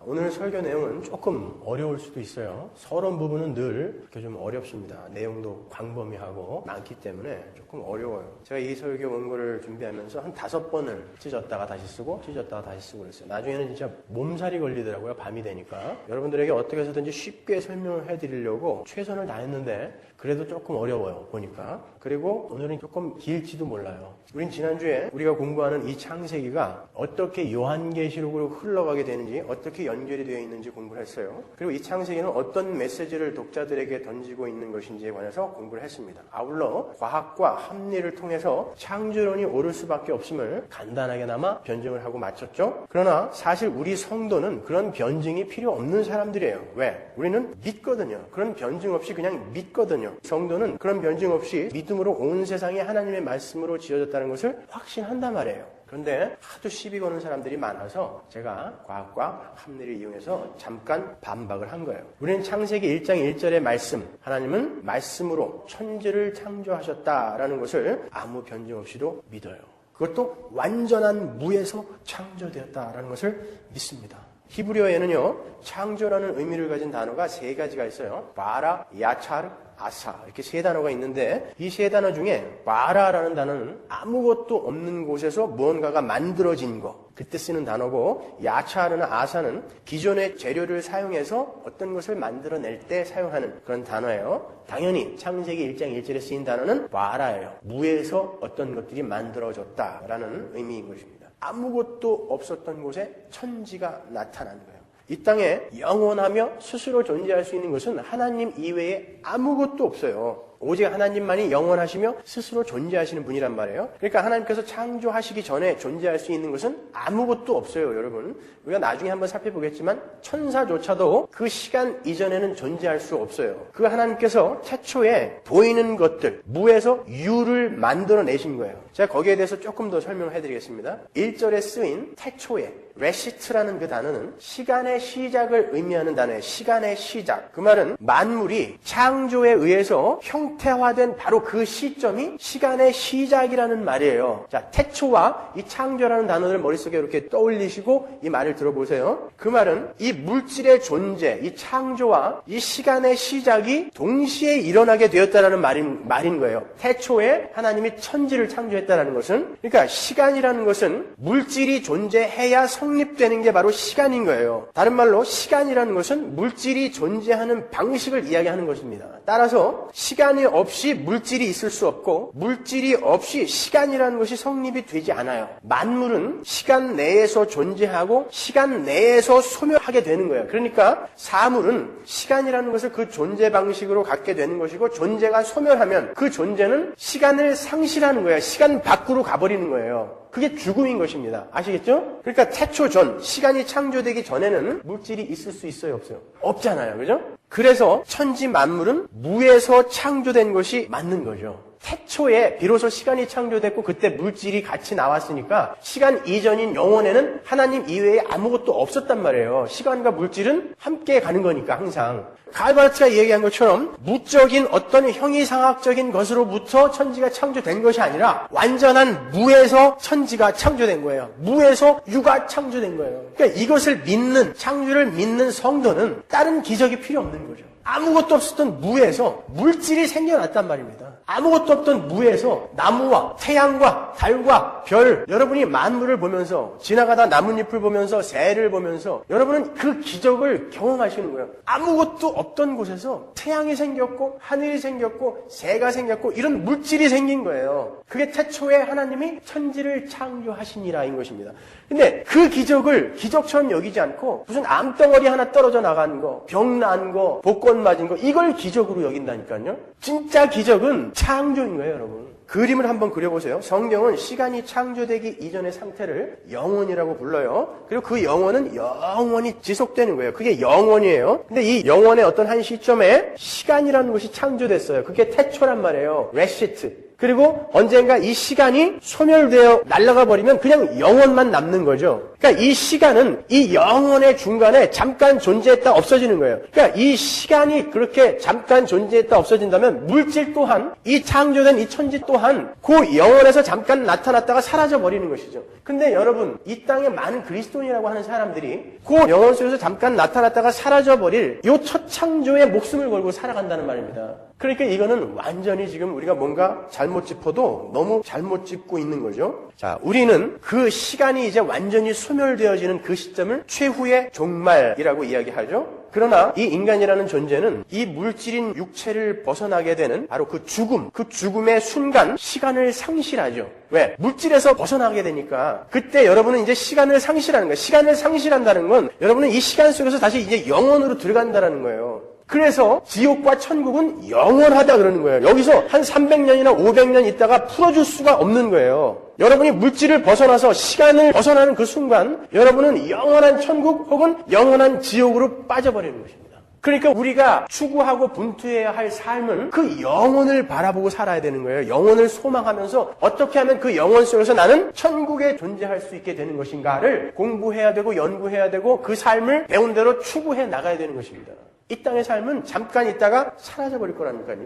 오늘 설교 내용은 조금 어려울 수도 있어요. 서론 부분은 늘 이렇게 좀 어렵습니다. 내용도 광범위하고 많기 때문에 조금 어려워요. 제가 이 설교 원고를 준비하면서 한 5번을 찢었다가 다시 쓰고 찢었다가 다시 쓰고 그랬어요. 나중에는 진짜 몸살이 걸리더라고요. 밤이 되니까. 여러분들에게 어떻게 해서든지 쉽게 설명을 해드리려고 최선을 다했는데 그래도 조금 어려워요. 보니까. 그리고 오늘은 조금 길지도 몰라요. 우린 지난주에 우리가 공부하는 이 창세기가 어떻게 요한계시록으로 흘러가게 되는지 어떻게 연결이 되어 있는지 공부를 했어요. 그리고 이 창세기는 어떤 메시지를 독자들에게 던지고 있는 것인지에 관해서 공부를 했습니다. 아울러 과학과 합리를 통해서 창조론이 옳을 수밖에 없음을 간단하게나마 변증을 하고 마쳤죠. 그러나 사실 우리 성도는 그런 변증이 필요 없는 사람들이에요. 왜? 우리는 믿거든요. 그런 변증 없이 그냥 믿거든요. 성도는 그런 변증 없이 믿음으로 온 세상이 하나님의 말씀으로 지어졌다는 것을 확신한단 말이에요. 그런데 하도 시비 거는 사람들이 많아서 제가 과학과 합리를 이용해서 잠깐 반박을 한 거예요. 우리는 창세기 1장 1절의 말씀, 하나님은 말씀으로 천지를 창조하셨다라는 것을 아무 변증 없이도 믿어요. 그것도 완전한 무에서 창조되었다라는 것을 믿습니다. 히브리어에는요, 창조라는 의미를 가진 단어가 3가지가 있어요. 바라, 야차르, 아사 이렇게 3단어가 있는데 이 3단어 중에 바라라는 단어는 아무것도 없는 곳에서 무언가가 만들어진 거 그때 쓰는 단어고 야차르나 아사는 기존의 재료를 사용해서 어떤 것을 만들어낼 때 사용하는 그런 단어예요. 당연히 창세기 1장 1절에 쓰인 단어는 바라예요. 무에서 어떤 것들이 만들어졌다라는 의미인 것입니다. 아무것도 없었던 곳에 천지가 나타난 거예요. 이 땅에 영원하며 스스로 존재할 수 있는 것은 하나님 이외에 아무것도 없어요. 오직 하나님만이 영원하시며 스스로 존재하시는 분이란 말이에요. 그러니까 하나님께서 창조하시기 전에 존재할 수 있는 것은 아무것도 없어요, 여러분. 우리가 나중에 한번 살펴보겠지만 천사조차도 그 시간 이전에는 존재할 수 없어요. 그 하나님께서 태초에 보이는 것들, 무에서 유를 만들어내신 거예요. 제가 거기에 대해서 조금 더 설명을 해드리겠습니다. 1절에 쓰인 태초에 레시트라는 그 단어는 시간의 시작을 의미하는 단어예요. 시간의 시작. 그 말은 만물이 창조에 의해서 형태화된 바로 그 시점이 시간의 시작이라는 말이에요. 자, 태초와 이 창조라는 단어를 머릿속에 이렇게 떠올리시고 이 말을 들어보세요. 그 말은 이 물질의 존재, 이 창조와 이 시간의 시작이 동시에 일어나게 되었다는 말인 거예요. 태초에 하나님이 천지를 창조했다는 것은, 그러니까 시간이라는 것은 물질이 존재해야 성립되는 게 바로 시간인 거예요. 다른 말로 시간이라는 것은 물질이 존재하는 방식을 이야기하는 것입니다. 따라서 시간이 없이 물질이 있을 수 없고 물질이 없이 시간이라는 것이 성립이 되지 않아요. 만물은 시간 내에서 존재하고 시간 내에서 소멸하게 되는 거예요. 그러니까 사물은 시간이라는 것을 그 존재 방식으로 갖게 되는 것이고 존재가 소멸하면 그 존재는 시간을 상실하는 거예요. 시간 밖으로 가버리는 거예요. 그게 죽음인 것입니다. 아시겠죠? 그러니까 태초 전, 시간이 창조되기 전에는 물질이 있을 수 있어요, 없어요? 없잖아요. 그죠? 그래서 천지 만물은 무에서 창조된 것이 맞는 거죠. 태초에 비로소 시간이 창조됐고 그때 물질이 같이 나왔으니까 시간 이전인 영원에는 하나님 이외에 아무것도 없었단 말이에요. 시간과 물질은 함께 가는 거니까 항상. 갈바르트가 얘기한 것처럼 무적인 어떤 형이상학적인 것으로부터 천지가 창조된 것이 아니라 완전한 무에서 천지가 창조된 거예요. 무에서 유가 창조된 거예요. 그러니까 이것을 믿는, 창조를 믿는 성도는 다른 기적이 필요 없는 거죠. 아무것도 없었던 무에서 물질이 생겨났단 말입니다. 아무것도 없던 무에서 나무와 태양과 달과 별, 여러분이 만물을 보면서 지나가다 나뭇잎을 보면서 새를 보면서 여러분은 그 기적을 경험하시는 거예요. 아무것도 없던 곳에서 태양이 생겼고 하늘이 생겼고 새가 생겼고 이런 물질이 생긴 거예요. 그게 태초에 하나님이 천지를 창조하시니라인 것입니다. 근데 그 기적을 기적처럼 여기지 않고 무슨 암덩어리 하나 떨어져 나가는 거, 병 난 거, 복권 맞은 거 이걸 기적으로 여긴다니까요. 진짜 기적은 창조인 거예요, 여러분. 그림을 한번 그려보세요. 성경은 시간이 창조되기 이전의 상태를 영원이라고 불러요. 그리고 그 영원은 영원히 지속되는 거예요. 그게 영원이에요. 근데 이 영원의 어떤 한 시점에 시간이라는 것이 창조됐어요. 그게 태초란 말이에요. 레시트. 그리고 언젠가 이 시간이 소멸되어 날아가 버리면 그냥 영원만 남는 거죠. 그러니까 이 시간은 이 영혼의 중간에 잠깐 존재했다 없어지는 거예요. 그러니까 이 시간이 그렇게 잠깐 존재했다 없어진다면 물질 또한, 이 창조된 이 천지 또한 그 영혼에서 잠깐 나타났다가 사라져 버리는 것이죠. 근데 여러분, 이 땅에 많은 그리스도인이라고 하는 사람들이 그 영혼 속에서 잠깐 나타났다가 사라져 버릴 이 첫 창조에 목숨을 걸고 살아간다는 말입니다. 그러니까 이거는 완전히 지금 우리가 뭔가 잘못 짚어도 너무 잘못 짚고 있는 거죠. 자, 우리는 그 시간이 이제 완전히 소멸되어지는 그 시점을 최후의 종말이라고 이야기하죠. 그러나 이 인간이라는 존재는 이 물질인 육체를 벗어나게 되는 바로 그 죽음의 순간 시간을 상실하죠. 왜? 물질에서 벗어나게 되니까 그때 여러분은 이제 시간을 상실하는 거예요. 시간을 상실한다는 건 여러분은 이 시간 속에서 다시 이제 영혼으로 들어간다는 거예요. 그래서 지옥과 천국은 영원하다 그러는 거예요. 여기서 한 300년이나 500년 있다가 풀어줄 수가 없는 거예요. 여러분이 물질을 벗어나서 시간을 벗어나는 그 순간 여러분은 영원한 천국 혹은 영원한 지옥으로 빠져버리는 것입니다. 그러니까 우리가 추구하고 분투해야 할 삶은 그 영혼을 바라보고 살아야 되는 거예요. 영혼을 소망하면서 어떻게 하면 그 영혼 속에서 나는 천국에 존재할 수 있게 되는 것인가를 공부해야 되고 연구해야 되고 그 삶을 배운 대로 추구해 나가야 되는 것입니다. 이 땅의 삶은 잠깐 있다가 사라져버릴 거라니까요.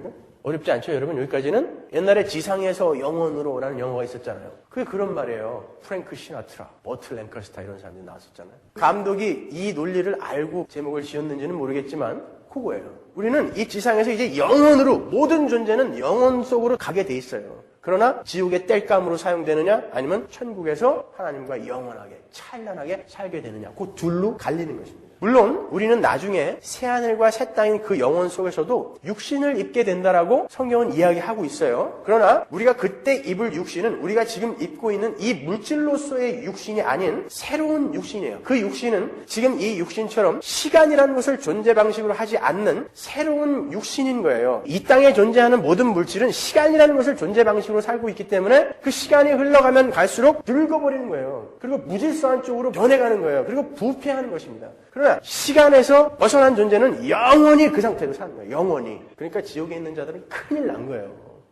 어렵지 않죠, 여러분? 여기까지는 옛날에 지상에서 영원으로라는 영화가 있었잖아요. 그게 그런 말이에요. 프랭크 시나트라, 버트 랭커스타 이런 사람들이 나왔었잖아요. 감독이 이 논리를 알고 제목을 지었는지는 모르겠지만 그거예요. 우리는 이 지상에서 이제 영원으로, 모든 존재는 영원 속으로 가게 돼 있어요. 그러나 지옥의 땔감으로 사용되느냐 아니면 천국에서 하나님과 영원하게 찬란하게 살게 되느냐, 그 둘로 갈리는 것입니다. 물론 우리는 나중에 새하늘과 새 땅인 그 영혼 속에서도 육신을 입게 된다라고 성경은 이야기하고 있어요. 그러나 우리가 그때 입을 육신은 우리가 지금 입고 있는 이 물질로서의 육신이 아닌 새로운 육신이에요. 그 육신은 지금 이 육신처럼 시간이라는 것을 존재 방식으로 하지 않는 새로운 육신인 거예요. 이 땅에 존재하는 모든 물질은 시간이라는 것을 존재 방식으로 살고 있기 때문에 그 시간이 흘러가면 갈수록 늙어버리는 거예요. 그리고 무질서한 쪽으로 변해가는 거예요. 그리고 부패하는 것입니다. 그러나 시간에서 벗어난 존재는 영원히 그 상태로 사는 거예요. 영원히. 그러니까 지옥에 있는 자들은 큰일 난 거예요.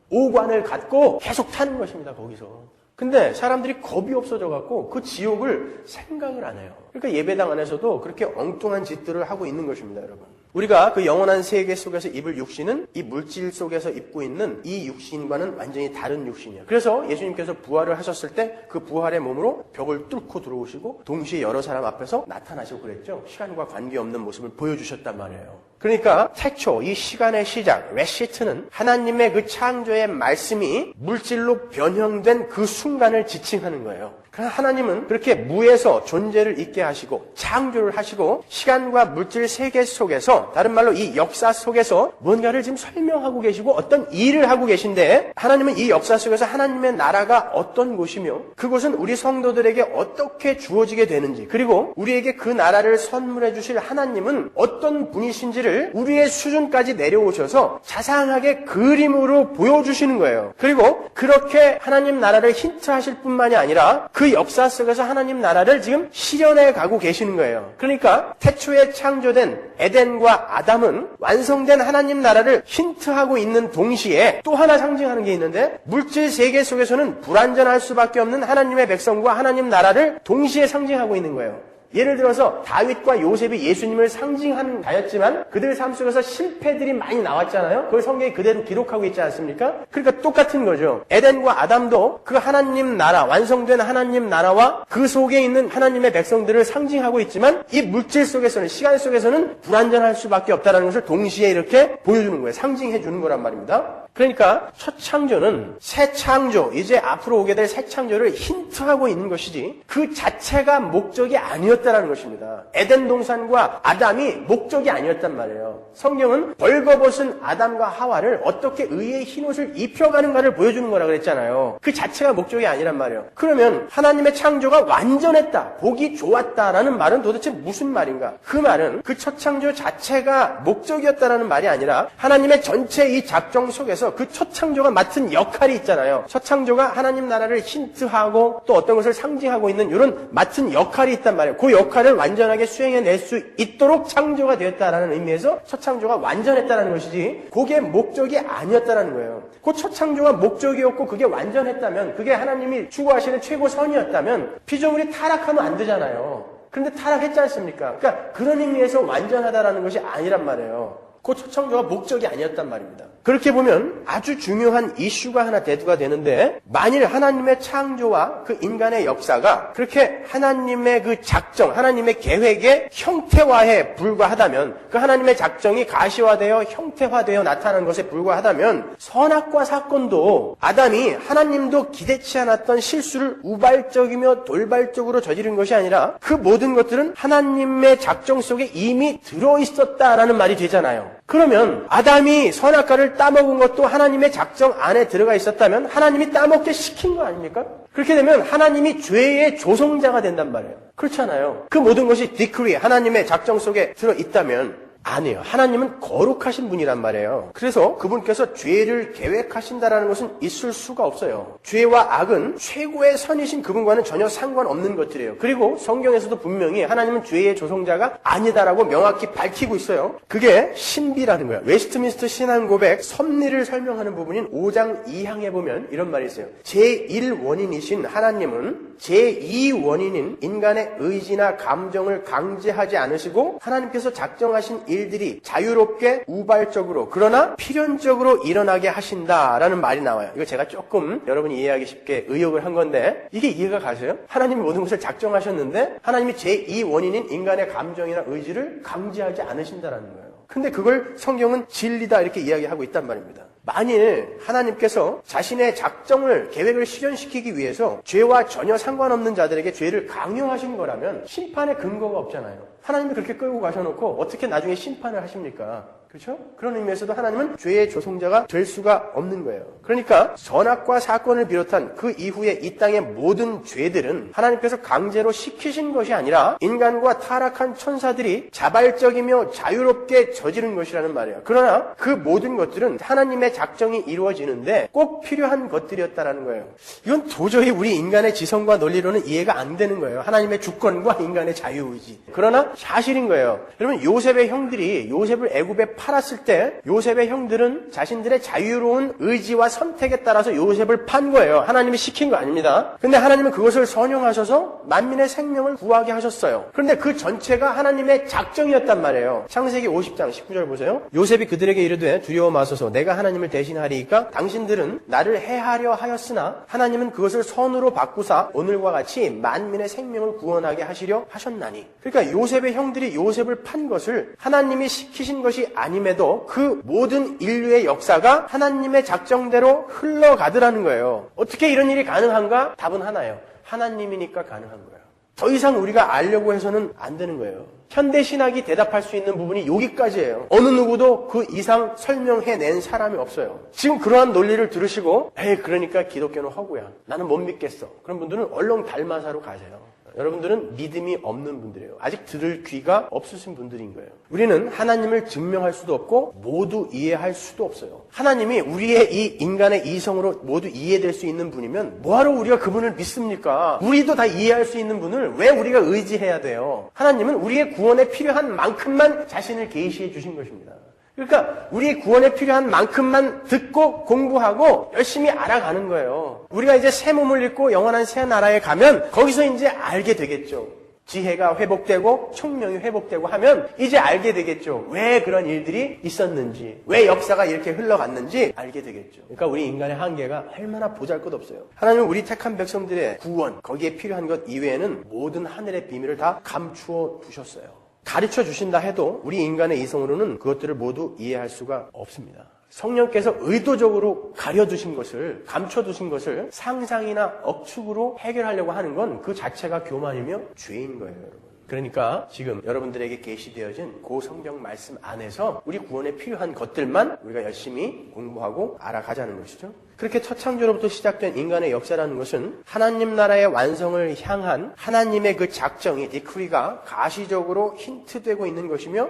오관을 갖고 계속 타는 것입니다. 거기서. 근데 사람들이 겁이 없어져갖고 그 지옥을 생각을 안 해요. 그러니까 예배당 안에서도 그렇게 엉뚱한 짓들을 하고 있는 것입니다, 여러분. 우리가 그 영원한 세계 속에서 입을 육신은 이 물질 속에서 입고 있는 이 육신과는 완전히 다른 육신이에요. 그래서 예수님께서 부활을 하셨을 때 그 부활의 몸으로 벽을 뚫고 들어오시고 동시에 여러 사람 앞에서 나타나시고 그랬죠. 시간과 관계없는 모습을 보여주셨단 말이에요. 그러니까 태초 이 시간의 시작 레시트는 하나님의 그 창조의 말씀이 물질로 변형된 그 순간을 지칭하는 거예요. 그러나 하나님은 그렇게 무에서 존재를 있게 하시고 창조를 하시고 시간과 물질 세계 속에서, 다른 말로 이 역사 속에서 뭔가를 지금 설명하고 계시고 어떤 일을 하고 계신데, 하나님은 이 역사 속에서 하나님의 나라가 어떤 곳이며 그곳은 우리 성도들에게 어떻게 주어지게 되는지, 그리고 우리에게 그 나라를 선물해 주실 하나님은 어떤 분이신지를 우리의 수준까지 내려오셔서 자상하게 그림으로 보여주시는 거예요. 그리고 그렇게 하나님 나라를 힌트하실 뿐만이 아니라 그 역사 속에서 하나님 나라를 지금 실현해 가고 계시는 거예요. 그러니까 태초에 창조된 에덴과 아담은 완성된 하나님 나라를 힌트하고 있는 동시에 또 하나 상징하는 게 있는데, 물질 세계 속에서는 불완전할 수밖에 없는 하나님의 백성과 하나님 나라를 동시에 상징하고 있는 거예요. 예를 들어서 다윗과 요셉이 예수님을 상징하는 자였지만 그들 삶 속에서 실패들이 많이 나왔잖아요. 그걸 성경이 그대로 기록하고 있지 않습니까? 그러니까 똑같은 거죠. 에덴과 아담도 그 하나님 나라, 완성된 하나님 나라와 그 속에 있는 하나님의 백성들을 상징하고 있지만 이 물질 속에서는, 시간 속에서는 불완전할 수밖에 없다는 것을 동시에 이렇게 보여주는 거예요. 상징해 주는 거란 말입니다. 그러니까 첫 창조는 새 창조, 이제 앞으로 오게 될 새 창조를 힌트하고 있는 것이지 그 자체가 목적이 아니었다는 것입니다. 에덴 동산과 아담이 목적이 아니었단 말이에요. 성경은 벌거벗은 아담과 하와를 어떻게 의의 흰옷을 입혀가는가를 보여주는 거라 그랬잖아요. 그 자체가 목적이 아니란 말이에요. 그러면 하나님의 창조가 완전했다, 보기 좋았다라는 말은 도대체 무슨 말인가? 그 말은 그 첫 창조 자체가 목적이었다라는 말이 아니라 하나님의 전체 이 작정 속에서 그 첫 창조가 맡은 역할이 있잖아요. 첫 창조가 하나님 나라를 힌트하고 또 어떤 것을 상징하고 있는 이런 맡은 역할이 있단 말이에요. 그 그 역할을 완전하게 수행해낼 수 있도록 창조가 되었다라는 의미에서 첫 창조가 완전했다라는 것이지 그게 목적이 아니었다라는 거예요. 그 첫 창조가 목적이었고 그게 완전했다면 그게 하나님이 추구하시는 최고선이었다면 피조물이 타락하면 안 되잖아요. 그런데 타락했지 않습니까? 그러니까 그런 의미에서 완전하다라는 것이 아니란 말이에요. 그 첫 창조가 목적이 아니었단 말입니다. 그렇게 보면 아주 중요한 이슈가 하나 대두가 되는데 만일 하나님의 창조와 그 인간의 역사가 그렇게 하나님의 그 작정, 하나님의 계획의 형태화에 불과하다면 그 하나님의 작정이 가시화되어 형태화되어 나타나는 것에 불과하다면 선악과 사건도 아담이 하나님도 기대치 않았던 실수를 우발적이며 돌발적으로 저지른 것이 아니라 그 모든 것들은 하나님의 작정 속에 이미 들어있었다라는 말이 되잖아요. 그러면 아담이 선악과를 따먹은 것도 하나님의 작정 안에 들어가 있었다면 하나님이 따먹게 시킨 거 아닙니까? 그렇게 되면 하나님이 죄의 조성자가 된단 말이에요. 그렇잖아요. 그 모든 것이 디크리, 하나님의 작정 속에 들어있다면 아니에요. 하나님은 거룩하신 분이란 말이에요. 그래서 그분께서 죄를 계획하신다라는 것은 있을 수가 없어요. 죄와 악은 최고의 선이신 그분과는 전혀 상관없는 것들이에요. 그리고 성경에서도 분명히 하나님은 죄의 조성자가 아니다라고 명확히 밝히고 있어요. 그게 신비라는 거예요. 웨스트민스터 신앙고백 섭리를 설명하는 부분인 5장 2항에 보면 이런 말이 있어요. 제1원인이신 하나님은 제2원인인 인간의 의지나 감정을 강제하지 않으시고 하나님께서 작정하신 일들이 자유롭게 우발적으로 그러나 필연적으로 일어나게 하신다라는 말이 나와요. 이거 제가 조금 여러분이 이해하기 쉽게 의역을 한 건데 이게 이해가 가세요? 하나님이 모든 것을 작정하셨는데 하나님이 제2원인인 인간의 감정이나 의지를 강제하지 않으신다라는 거예요. 근데 그걸 성경은 진리다 이렇게 이야기하고 있단 말입니다. 만일 하나님께서 자신의 작정을 계획을 실현시키기 위해서 죄와 전혀 상관없는 자들에게 죄를 강요하신 거라면 심판의 근거가 없잖아요. 하나님이 그렇게 끌고 가셔놓고 어떻게 나중에 심판을 하십니까? 그렇죠? 그런 의미에서도 하나님은 죄의 조성자가 될 수가 없는 거예요. 그러니까 선악과 사건을 비롯한 그 이후에 이 땅의 모든 죄들은 하나님께서 강제로 시키신 것이 아니라 인간과 타락한 천사들이 자발적이며 자유롭게 저지른 것이라는 말이에요. 그러나 그 모든 것들은 하나님의 작정이 이루어지는데 꼭 필요한 것들이었다라는 거예요. 이건 도저히 우리 인간의 지성과 논리로는 이해가 안 되는 거예요. 하나님의 주권과 인간의 자유의지. 그러나 사실인 거예요. 여러분 요셉의 형들이 요셉을 애굽에 팔았을 때 요셉의 형들은 자신들의 자유로운 의지와 선택에 따라서 요셉을 판 거예요. 하나님이 시킨 거 아닙니다. 근데 하나님은 그것을 선용하셔서 만민의 생명을 구하게 하셨어요. 그런데 그 전체가 하나님의 작정이었단 말이에요. 창세기 50장 19절 보세요. 요셉이 그들에게 이르되 두려워 마소서 내가 하나님을 대신하리이까 당신들은 나를 해하려 하였으나 하나님은 그것을 선으로 바꾸사 오늘과 같이 만민의 생명을 구원하게 하시려 하셨나니. 그러니까 요셉의 형들이 요셉을 판 것을 하나님이 시키신 것이 아님에도 그 모든 인류의 역사가 하나님의 작정대로 흘러가더라는 거예요. 어떻게 이런 일이 가능한가? 답은 하나예요. 하나님이니까 가능한 거예요. 더 이상 우리가 알려고 해서는 안 되는 거예요. 현대신학이 대답할 수 있는 부분이 여기까지예요. 어느 누구도 그 이상 설명해낸 사람이 없어요. 지금 그러한 논리를 들으시고 에이 그러니까 기독교는 허구야. 나는 못 믿겠어. 그런 분들은 얼른 달마사로 가세요. 여러분들은 믿음이 없는 분들이에요. 아직 들을 귀가 없으신 분들인 거예요. 우리는 하나님을 증명할 수도 없고 모두 이해할 수도 없어요. 하나님이 우리의 이 인간의 이성으로 모두 이해될 수 있는 분이면 뭐하러 우리가 그분을 믿습니까? 우리도 다 이해할 수 있는 분을 왜 우리가 의지해야 돼요? 하나님은 우리의 구원에 필요한 만큼만 자신을 계시해 주신 것입니다. 그러니까 우리 구원에 필요한 만큼만 듣고 공부하고 열심히 알아가는 거예요. 우리가 이제 새 몸을 입고 영원한 새 나라에 가면 거기서 이제 알게 되겠죠. 지혜가 회복되고 총명이 회복되고 하면 이제 알게 되겠죠. 왜 그런 일들이 있었는지, 왜 역사가 이렇게 흘러갔는지 알게 되겠죠. 그러니까 우리 인간의 한계가 얼마나 보잘것없어요. 하나님은 우리 택한 백성들의 구원, 거기에 필요한 것 이외에는 모든 하늘의 비밀을 다 감추어 두셨어요. 가르쳐 주신다 해도 우리 인간의 이성으로는 그것들을 모두 이해할 수가 없습니다. 성령께서 의도적으로 가려두신 것을, 감춰두신 것을 상상이나 억측으로 해결하려고 하는 건 그 자체가 교만이며 죄인 거예요, 여러분. 그러니까 지금 여러분들에게 계시되어진 그 성경 말씀 안에서 우리 구원에 필요한 것들만 우리가 열심히 공부하고 알아가자는 것이죠. 그렇게 첫 창조로부터 시작된 인간의 역사라는 것은 하나님 나라의 완성을 향한 하나님의 그 작정이, 디크리가 가시적으로 힌트되고 있는 것이며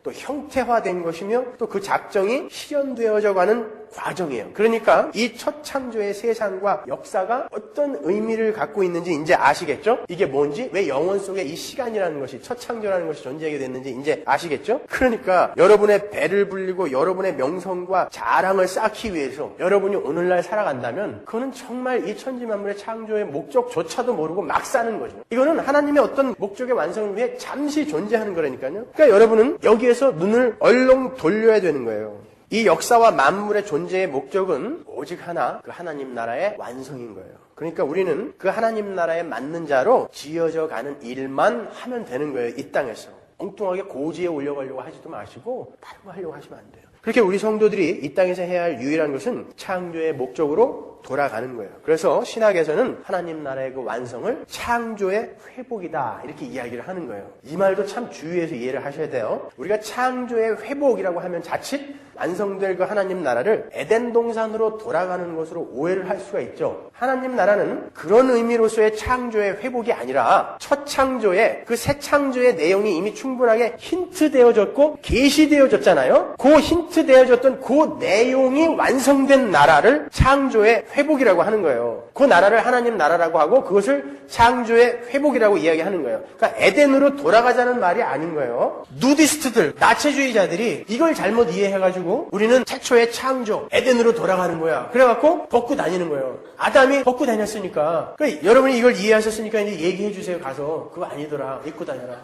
또 형태화된 것이며 또 그 작정이 실현되어져 가는 과정이에요. 그러니까 이 첫 창조의 세상과 역사가 어떤 의미를 갖고 있는지 이제 아시겠죠? 이게 뭔지, 왜 영원 속에 이 시간이라는 것이, 첫 창조라는 것이 존재하게 됐는지 이제 아시겠죠? 그러니까 여러분의 배를 불리고 여러분의 명성과 자랑을 쌓기 위해서 여러분이 오늘날 살아간다면 그거는 정말 이 천지만물의 창조의 목적조차도 모르고 막 사는 거죠. 이거는 하나님의 어떤 목적의 완성을 위해 잠시 존재하는 거라니까요. 그러니까 여러분은 여기에서 눈을 얼렁 돌려야 되는 거예요. 이 역사와 만물의 존재의 목적은 오직 하나, 그 하나님 나라의 완성인 거예요. 그러니까 우리는 그 하나님 나라에 맞는 자로 지어져 가는 일만 하면 되는 거예요. 이 땅에서. 엉뚱하게 고지에 올려가려고 하지도 마시고 다른 거 하려고 하시면 안 돼요. 그렇게 우리 성도들이 이 땅에서 해야 할 유일한 것은 창조의 목적으로 돌아가는 거예요. 그래서 신학에서는 하나님 나라의 그 완성을 창조의 회복이다 이렇게 이야기를 하는 거예요. 이 말도 참 주의해서 이해를 하셔야 돼요. 우리가 창조의 회복이라고 하면 자칫 완성될 그 하나님 나라를 에덴 동산으로 돌아가는 것으로 오해를 할 수가 있죠. 하나님 나라는 그런 의미로서의 창조의 회복이 아니라 첫 창조의 그 새 창조의 내용이 이미 충분하게 힌트되어졌고 계시되어졌잖아요. 그 힌트되어졌던 그 내용이 완성된 나라를 창조의 회복이라고 하는 거예요. 그 나라를 하나님 나라라고 하고 그것을 창조의 회복이라고 이야기하는 거예요. 그러니까 에덴으로 돌아가자는 말이 아닌 거예요. 누디스트들, 나체주의자들이 이걸 잘못 이해해가지고 우리는 최초의 창조, 에덴으로 돌아가는 거야. 그래갖고 벗고 다니는 거예요. 아담이 벗고 다녔으니까. 그러니까 여러분이 이걸 이해하셨으니까 이제 얘기해 주세요. 가서 그거 아니더라. 입고 다녀라.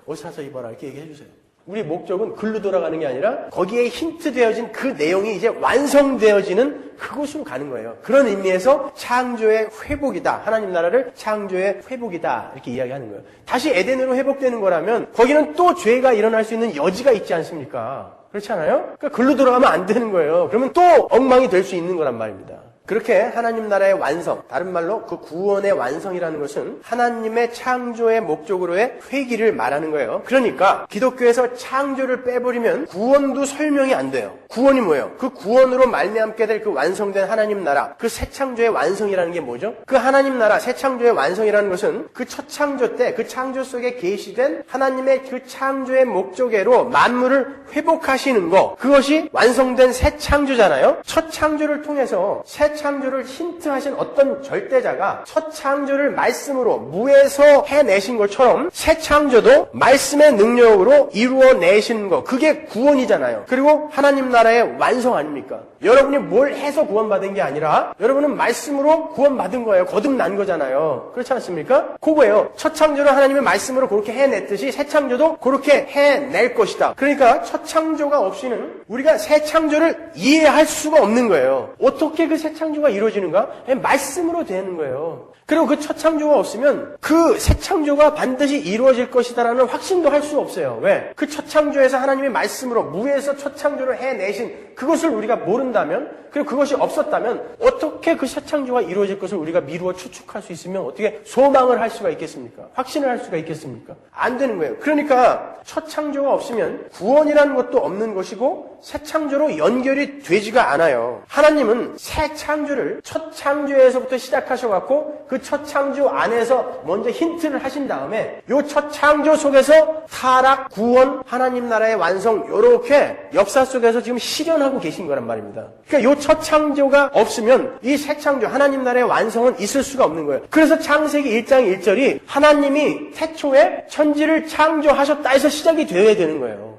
옷 사서 입어라. 이렇게 얘기해 주세요. 우리 목적은 글로 돌아가는 게 아니라 거기에 힌트되어진 그 내용이 이제 완성되어지는 그곳으로 가는 거예요. 그런 의미에서 창조의 회복이다. 하나님 나라를 창조의 회복이다. 이렇게 이야기하는 거예요. 다시 에덴으로 회복되는 거라면 거기는 또 죄가 일어날 수 있는 여지가 있지 않습니까? 그렇지 않아요? 그러니까 글로 돌아가면 안 되는 거예요. 그러면 또 엉망이 될 수 있는 거란 말입니다. 그렇게 하나님 나라의 완성, 다른 말로 그 구원의 완성이라는 것은 하나님의 창조의 목적으로의 회기를 말하는 거예요. 그러니까 기독교에서 창조를 빼버리면 구원도 설명이 안 돼요. 구원이 뭐예요? 그 구원으로 말미암게 될 그 완성된 하나님 나라, 그 새 창조의 완성이라는 게 뭐죠? 그 하나님 나라, 새 창조의 완성이라는 것은 그 첫 창조 때 그 창조 속에 계시된 하나님의 그 창조의 목적으로 만물을 회복하시는 거, 그것이 완성된 새 창조잖아요. 첫 창조를 통해서 새 창조를 힌트하신 어떤 절대자가 첫 창조를 말씀으로 무에서 해내신 것처럼 새 창조도 말씀의 능력으로 이루어내시는 거, 그게 구원이잖아요. 그리고 하나님 나라의 완성 아닙니까? 여러분이 뭘 해서 구원받은 게 아니라 여러분은 말씀으로 구원받은 거예요. 거듭난 거잖아요. 그렇지 않습니까? 그거예요. 첫 창조를 하나님의 말씀으로 그렇게 해냈듯이 새 창조도 그렇게 해낼 것이다. 그러니까 첫 창조가 없이는 우리가 새 창조를 이해할 수가 없는 거예요. 어떻게 그 새 창조가 이루어지는가? 말씀으로 되는 거예요. 그리고 그 첫 창조가 없으면 그 새 창조가 반드시 이루어질 것이다라는 확신도 할 수 없어요. 왜? 그 첫 창조에서 하나님의 말씀으로 무에서 첫 창조를 해내신 그것을 우리가 모른다면, 그리고 그것이 없었다면 어떻게 그 새 창조가 이루어질 것을 우리가 미루어 추측할 수 있으면 어떻게 소망을 할 수가 있겠습니까? 확신을 할 수가 있겠습니까? 안 되는 거예요. 그러니까 첫 창조가 없으면 구원이라는 것도 없는 것이고 새 창조로 연결이 되지가 않아요. 하나님은 새 창조를 첫 창조에서부터 시작하셔갖고 그 첫 창조 안에서 먼저 힌트를 하신 다음에 요 첫 창조 속에서 타락, 구원, 하나님 나라의 완성 요렇게 역사 속에서 지금 실현하고 계신 거란 말입니다. 그러니까 요 첫 창조가 없으면 이 새 창조, 하나님 나라의 완성은 있을 수가 없는 거예요. 그래서 창세기 1장 1절이 하나님이 태초에 천지를 창조하셨다 해서 시작이 되어야 되는 거예요.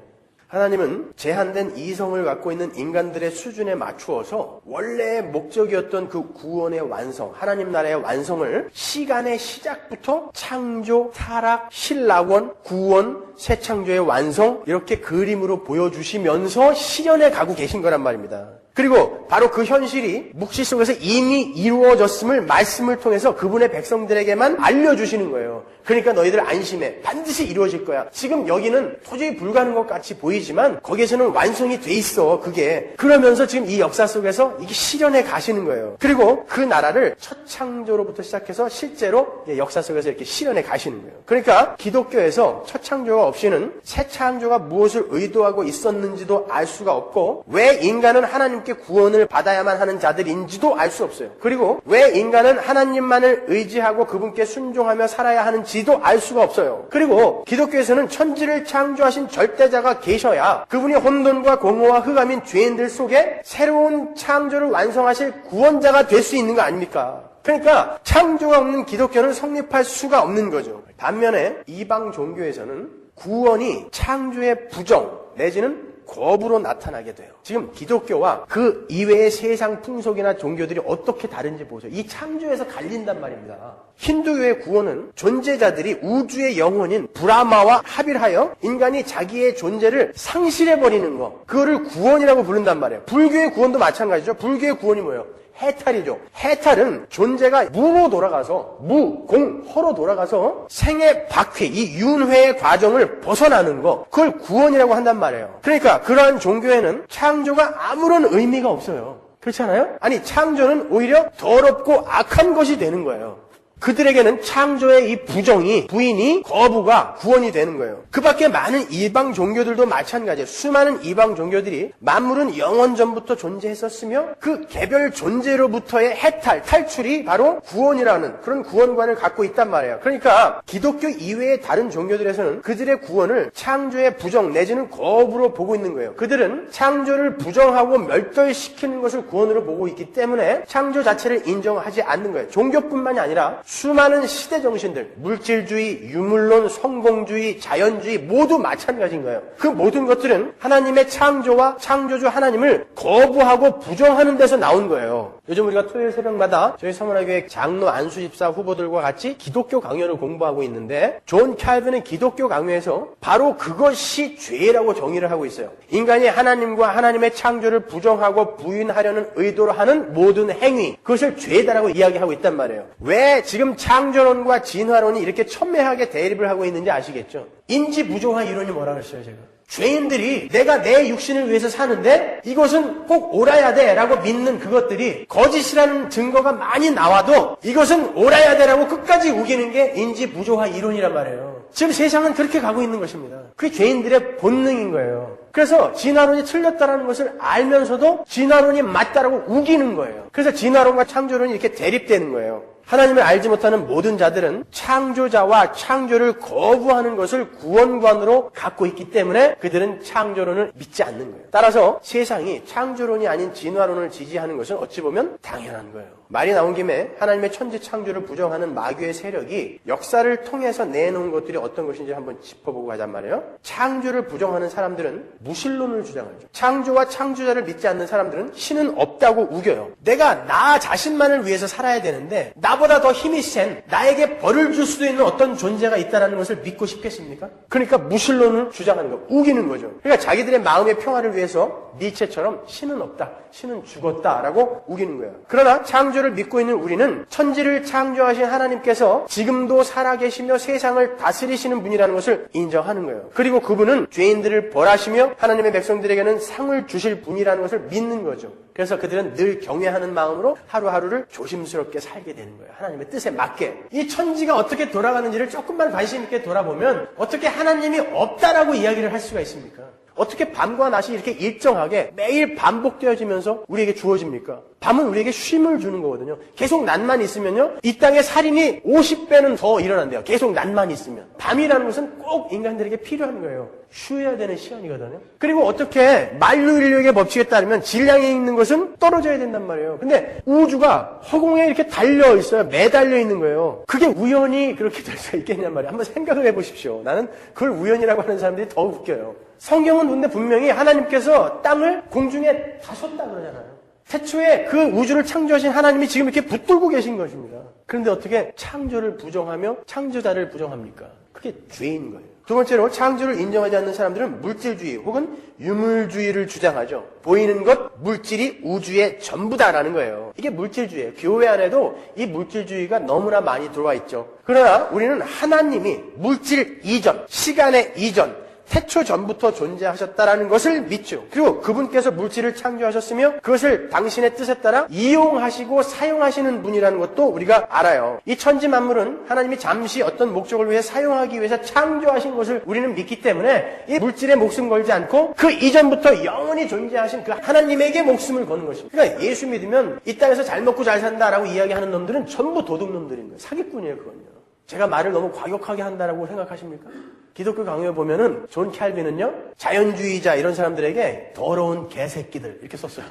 하나님은 제한된 이성을 갖고 있는 인간들의 수준에 맞추어서 원래의 목적이었던 그 구원의 완성, 하나님 나라의 완성을 시간의 시작부터 창조, 타락, 신락원, 구원, 새 창조의 완성 이렇게 그림으로 보여주시면서 실현해 가고 계신 거란 말입니다. 그리고 바로 그 현실이 묵시 속에서 이미 이루어졌음을 말씀을 통해서 그분의 백성들에게만 알려주시는 거예요. 그러니까 너희들 안심해. 반드시 이루어질 거야. 지금 여기는 도저히 불가능한 것 같이 보이지만 거기에서는 완성이 돼 있어. 그게. 그러면서 지금 이 역사 속에서 이게 실현해 가시는 거예요. 그리고 그 나라를 첫 창조로부터 시작해서 실제로 역사 속에서 이렇게 실현해 가시는 거예요. 그러니까 기독교에서 첫 창조가 없이는 새 창조가 무엇을 의도하고 있었는지도 알 수가 없고 왜 인간은 하나님 하나님께 구원을 받아야만 하는 자들인지도 알 수 없어요. 그리고 왜 인간은 하나님만을 의지하고 그분께 순종하며 살아야 하는지도 알 수가 없어요. 그리고 기독교에서는 천지를 창조하신 절대자가 계셔야 그분이 혼돈과 공허와 흑암인 죄인들 속에 새로운 창조를 완성하실 구원자가 될 수 있는 거 아닙니까? 그러니까 창조가 없는 기독교는 성립할 수가 없는 거죠. 반면에 이방 종교에서는 구원이 창조의 부정 내지는 거부로 나타나게 돼요. 지금 기독교와 그 이외의 세상 풍속이나 종교들이 어떻게 다른지 보세요. 이 창조에서 갈린단 말입니다. 힌두교의 구원은 존재자들이 우주의 영혼인 브라마와 합일하여 인간이 자기의 존재를 상실해버리는 거, 그거를 구원이라고 부른단 말이에요. 불교의 구원도 마찬가지죠. 불교의 구원이 뭐예요? 해탈이죠. 해탈은 존재가 무로 돌아가서 무, 공, 허로 돌아가서 생의 박회, 이 윤회의 과정을 벗어나는 거, 그걸 구원이라고 한단 말이에요. 그러니까 그러한 종교에는 창조가 아무런 의미가 없어요. 그렇지 않아요? 아니, 창조는 오히려 더럽고 악한 것이 되는 거예요. 그들에게는 창조의 이 부인이 거부가 구원이 되는 거예요. 그 밖에 많은 이방 종교들도 마찬가지예요. 수많은 이방 종교들이 만물은 영원 전부터 존재했었으며 그 개별 존재로부터의 해탈, 탈출이 바로 구원이라는 그런 구원관을 갖고 있단 말이에요. 그러니까 기독교 이외의 다른 종교들에서는 그들의 구원을 창조의 부정 내지는 거부로 보고 있는 거예요. 그들은 창조를 부정하고 멸절시키는 것을 구원으로 보고 있기 때문에 창조 자체를 인정하지 않는 거예요. 종교뿐만이 아니라 수많은 시대 정신들, 물질주의, 유물론, 성공주의, 자연주의 모두 마찬가지인 거예요. 그 모든 것들은 하나님의 창조와 창조주 하나님을 거부하고 부정하는 데서 나온 거예요. 요즘 우리가 토요일 새벽마다 저희 서문화교회 장로 안수집사 후보들과 같이 기독교 강요를 공부하고 있는데 존 칼빈은 기독교 강요에서 바로 그것이 죄라고 정의를 하고 있어요. 인간이 하나님과 하나님의 창조를 부정하고 부인하려는 의도로 하는 모든 행위, 그것을 죄다라고 이야기하고 있단 말이에요. 왜 지금 창조론과 진화론이 이렇게 첨예하게 대립을 하고 있는지 아시겠죠? 인지부조화 이론이 뭐라 그랬어요, 제가? 죄인들이 내가 내 육신을 위해서 사는데 이것은 꼭 옳아야 돼 라고 믿는 그것들이 거짓이라는 증거가 많이 나와도 이것은 옳아야 돼 라고 끝까지 우기는 게 인지부조화 이론이란 말이에요. 지금 세상은 그렇게 가고 있는 것입니다. 그게 죄인들의 본능인 거예요. 그래서 진화론이 틀렸다는 것을 알면서도 진화론이 맞다라고 우기는 거예요. 그래서 진화론과 창조론이 이렇게 대립되는 거예요. 하나님을 알지 못하는 모든 자들은 창조자와 창조를 거부하는 것을 구원관으로 갖고 있기 때문에 그들은 창조론을 믿지 않는 거예요. 따라서 세상이 창조론이 아닌 진화론을 지지하는 것은 어찌 보면 당연한 거예요. 말이 나온 김에 하나님의 천지 창조를 부정하는 마귀의 세력이 역사를 통해서 내놓은 것들이 어떤 것인지 한번 짚어보고 가잔 말이에요. 창조를 부정하는 사람들은 무신론을 주장하죠. 창조와 창조자를 믿지 않는 사람들은 신은 없다고 우겨요. 내가 나 자신만을 위해서 살아야 되는데 나보다 더 힘이 센 나에게 벌을 줄 수도 있는 어떤 존재가 있다는 것을 믿고 싶겠습니까? 그러니까 무신론을 주장하는 거, 우기는 거죠. 그러니까 자기들의 마음의 평화를 위해서 니체처럼 신은 없다, 신은 죽었다라고 우기는 거예요. 그러나 창조를 믿고 있는 우리는 천지를 창조하신 하나님께서 지금도 살아계시며 세상을 다스리시는 분이라는 것을 인정하는 거예요. 그리고 그분은 죄인들을 벌하시며 하나님의 백성들에게는 상을 주실 분이라는 것을 믿는 거죠. 그래서 그들은 늘 경외하는 마음으로 하루하루를 조심스럽게 살게 되는 거예요. 하나님의 뜻에 맞게. 이 천지가 어떻게 돌아가는지를 조금만 관심 있게 돌아보면 어떻게 하나님이 없다라고 이야기를 할 수가 있습니까? 어떻게 밤과 낮이 이렇게 일정하게 매일 반복되어지면서 우리에게 주어집니까? 밤은 우리에게 쉼을 주는 거거든요. 계속 낮만 있으면요, 이 땅에 살인이 50배는 더 일어난대요. 계속 낮만 있으면. 밤이라는 것은 꼭 인간들에게 필요한 거예요. 쉬어야 되는 시간이거든요. 그리고 어떻게 만유인력의 법칙에 따르면 질량이 있는 것은 떨어져야 된단 말이에요. 근데 우주가 허공에 이렇게 달려 있어요. 매달려 있는 거예요. 그게 우연히 그렇게 될 수 있겠냔 말이에요. 한번 생각을 해보십시오. 나는 그걸 우연이라고 하는 사람들이 더 웃겨요. 성경은 근데 분명히 하나님께서 땅을 공중에 다셨다 그러잖아요. 태초에 그 우주를 창조하신 하나님이 지금 이렇게 붙들고 계신 것입니다. 그런데 어떻게 창조를 부정하며 창조자를 부정합니까? 그게 죄인 거예요. 두 번째로 창조를 인정하지 않는 사람들은 물질주의 혹은 유물주의를 주장하죠. 보이는 것, 물질이 우주의 전부다라는 거예요. 이게 물질주의예요. 교회 안에도 이 물질주의가 너무나 많이 들어와 있죠. 그러나 우리는 하나님이 물질 이전, 시간의 이전, 태초 전부터 존재하셨다라는 것을 믿죠. 그리고 그분께서 물질을 창조하셨으며 그것을 당신의 뜻에 따라 이용하시고 사용하시는 분이라는 것도 우리가 알아요. 이 천지 만물은 하나님이 잠시 어떤 목적을 위해 사용하기 위해서 창조하신 것을 우리는 믿기 때문에 이 물질에 목숨 걸지 않고 그 이전부터 영원히 존재하신 그 하나님에게 목숨을 거는 것입니다. 그러니까 예수 믿으면 이 땅에서 잘 먹고 잘 산다라고 이야기하는 놈들은 전부 도둑놈들인 거예요. 사기꾼이에요, 그건요. 제가 말을 너무 과격하게 한다라고 생각하십니까? 기독교 강요에 보면은 존 캘빈은요, 자연주의자 이런 사람들에게 더러운 개새끼들 이렇게 썼어요.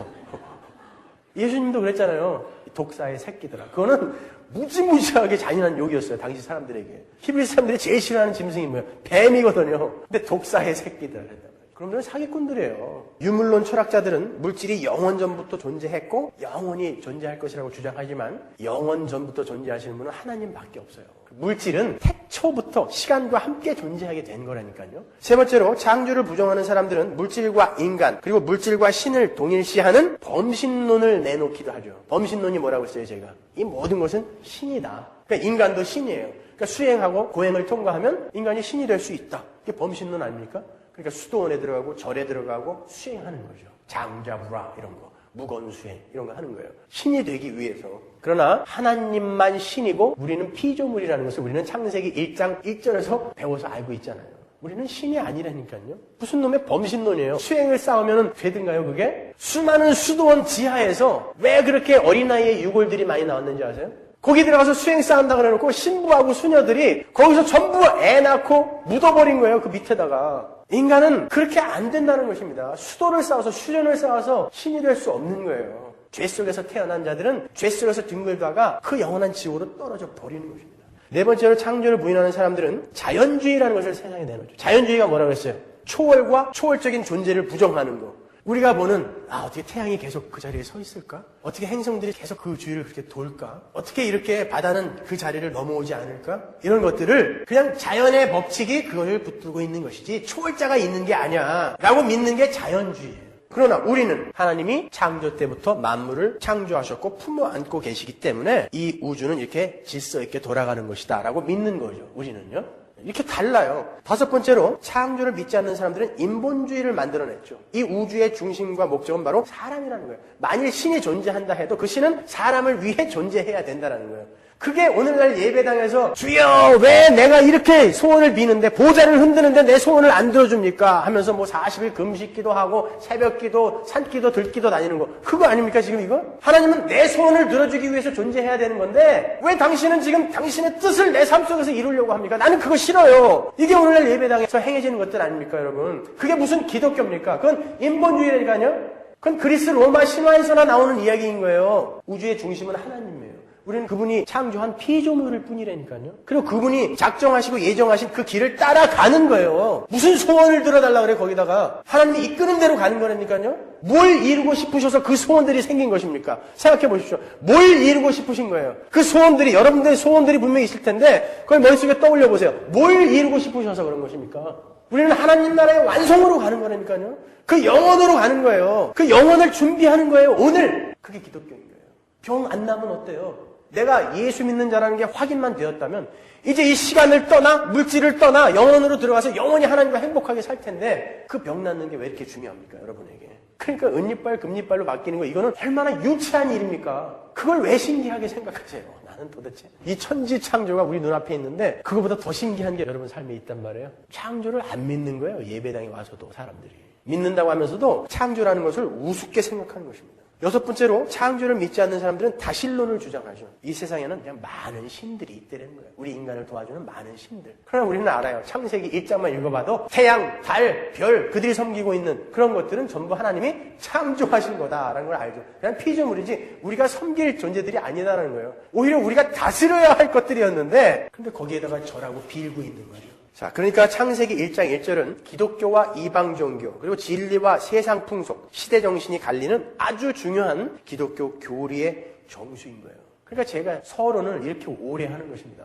예수님도 그랬잖아요. 독사의 새끼들아. 그거는 무지무지하게 잔인한 욕이었어요. 당시 사람들에게. 히브리 사람들이 제일 싫어하는 짐승이 뭐예요? 뱀이거든요. 근데 독사의 새끼들. 그럼들 사기꾼들이에요. 유물론 철학자들은 물질이 영원 전부터 존재했고 영원히 존재할 것이라고 주장하지만 영원 전부터 존재하시는 분은 하나님밖에 없어요. 물질은 태초부터 시간과 함께 존재하게 된 거라니까요. 세 번째로 창조를 부정하는 사람들은 물질과 인간 그리고 물질과 신을 동일시하는 범신론을 내놓기도 하죠. 범신론이 뭐라고 했어요, 제가? 이 모든 것은 신이다. 그러니까 인간도 신이에요. 그러니까 수행하고 고행을 통과하면 인간이 신이 될 수 있다. 이게 범신론 아닙니까? 그러니까 수도원에 들어가고 절에 들어가고 수행하는 거죠. 장자부라 이런 거, 무건수행 이런 거 하는 거예요. 신이 되기 위해서. 그러나 하나님만 신이고 우리는 피조물이라는 것을 우리는 창세기 1장 1절에서 배워서 알고 있잖아요. 우리는 신이 아니라니까요. 무슨 놈의 범신론이에요. 수행을 쌓으면 되든가요, 그게? 수많은 수도원 지하에서 왜 그렇게 어린아이의 유골들이 많이 나왔는지 아세요? 거기 들어가서 수행 쌓는다 그래놓고 신부하고 수녀들이 거기서 전부 애 낳고 묻어버린 거예요. 그 밑에다가. 인간은 그렇게 안 된다는 것입니다. 수도를 쌓아서 수련을 쌓아서 신이 될 수 없는 거예요. 죄 속에서 태어난 자들은 죄 속에서 뒹굴다가 그 영원한 지옥으로 떨어져 버리는 것입니다. 네 번째로 창조를 부인하는 사람들은 자연주의라는 것을 세상에 내놓죠. 자연주의가 뭐라고 했어요? 초월과 초월적인 존재를 부정하는 거. 우리가 보는 어떻게 태양이 계속 그 자리에 서 있을까? 어떻게 행성들이 계속 그 주위를 그렇게 돌까? 어떻게 이렇게 바다는 그 자리를 넘어오지 않을까? 이런 것들을 그냥 자연의 법칙이 그걸 붙들고 있는 것이지 초월자가 있는 게 아니야 라고 믿는 게 자연주의예요. 그러나 우리는 하나님이 창조 때부터 만물을 창조하셨고 품어 안고 계시기 때문에 이 우주는 이렇게 질서 있게 돌아가는 것이다 라고 믿는 거죠. 우리는요. 이렇게 달라요. 다섯 번째로 창조를 믿지 않는 사람들은 인본주의를 만들어냈죠. 이 우주의 중심과 목적은 바로 사람이라는 거예요. 만일 신이 존재한다 해도 그 신은 사람을 위해 존재해야 된다는 거예요. 그게 오늘날 예배당에서 주여 왜 내가 이렇게 소원을 비는데 보좌를 흔드는데 내 소원을 안 들어줍니까? 하면서 뭐 40일 금식기도 하고 새벽기도 산기도 들기도 다니는 거 그거 아닙니까 지금 이거? 하나님은 내 소원을 들어주기 위해서 존재해야 되는 건데 왜 당신은 지금 당신의 뜻을 내 삶 속에서 이루려고 합니까? 나는 그거 싫어요. 이게 오늘날 예배당에서 행해지는 것들 아닙니까 여러분? 그게 무슨 기독교입니까? 그건 인본주의라니까요. 그건 그리스 로마 신화에서나 나오는 이야기인 거예요. 우주의 중심은 하나님이에요. 우리는 그분이 창조한 피조물일 뿐이라니까요. 그리고 그분이 작정하시고 예정하신 그 길을 따라가는 거예요. 무슨 소원을 들어달라 그래 거기다가. 하나님이 이끄는 대로 가는 거라니까요. 뭘 이루고 싶으셔서 그 소원들이 생긴 것입니까? 생각해 보십시오. 뭘 이루고 싶으신 거예요? 그 소원들이 여러분들의 소원들이 분명히 있을 텐데 그걸 머릿속에 떠올려 보세요. 뭘 이루고 싶으셔서 그런 것입니까? 우리는 하나님 나라의 완성으로 가는 거라니까요. 그 영원으로 가는 거예요. 그 영원을 준비하는 거예요. 오늘. 그게 기독교인 거예요. 병 안 나면 어때요? 내가 예수 믿는 자라는 게 확인만 되었다면 이제 이 시간을 떠나 물질을 떠나 영원으로 들어가서 영원히 하나님과 행복하게 살 텐데 그 병 낫는 게 왜 이렇게 중요합니까 여러분에게? 그러니까 은이빨 금이빨로 바뀌는 거 이거는 얼마나 유치한 일입니까? 그걸 왜 신기하게 생각하세요? 나는 도대체 이 천지 창조가 우리 눈앞에 있는데 그거보다 더 신기한 게 여러분 삶에 있단 말이에요. 창조를 안 믿는 거예요. 예배당에 와서도 사람들이 믿는다고 하면서도 창조라는 것을 우습게 생각하는 것입니다. 여섯 번째로 창조를 믿지 않는 사람들은 다신론을 주장하죠. 이 세상에는 그냥 많은 신들이 있다는 거예요. 우리 인간을 도와주는 많은 신들. 그러나 우리는 알아요. 창세기 1장만 읽어봐도 태양, 달, 별 그들이 섬기고 있는 그런 것들은 전부 하나님이 창조하신 거다라는 걸 알죠. 그냥 피조물이지 우리가 섬길 존재들이 아니다라는 거예요. 오히려 우리가 다스려야 할 것들이었는데 근데 거기에다가 절하고 빌고 있는 거죠. 자, 그러니까 창세기 1장 1절은 기독교와 이방 종교, 그리고 진리와 세상 풍속, 시대 정신이 갈리는 아주 중요한 기독교 교리의 정수인 거예요. 그러니까 제가 서론을 이렇게 오래 하는 것입니다.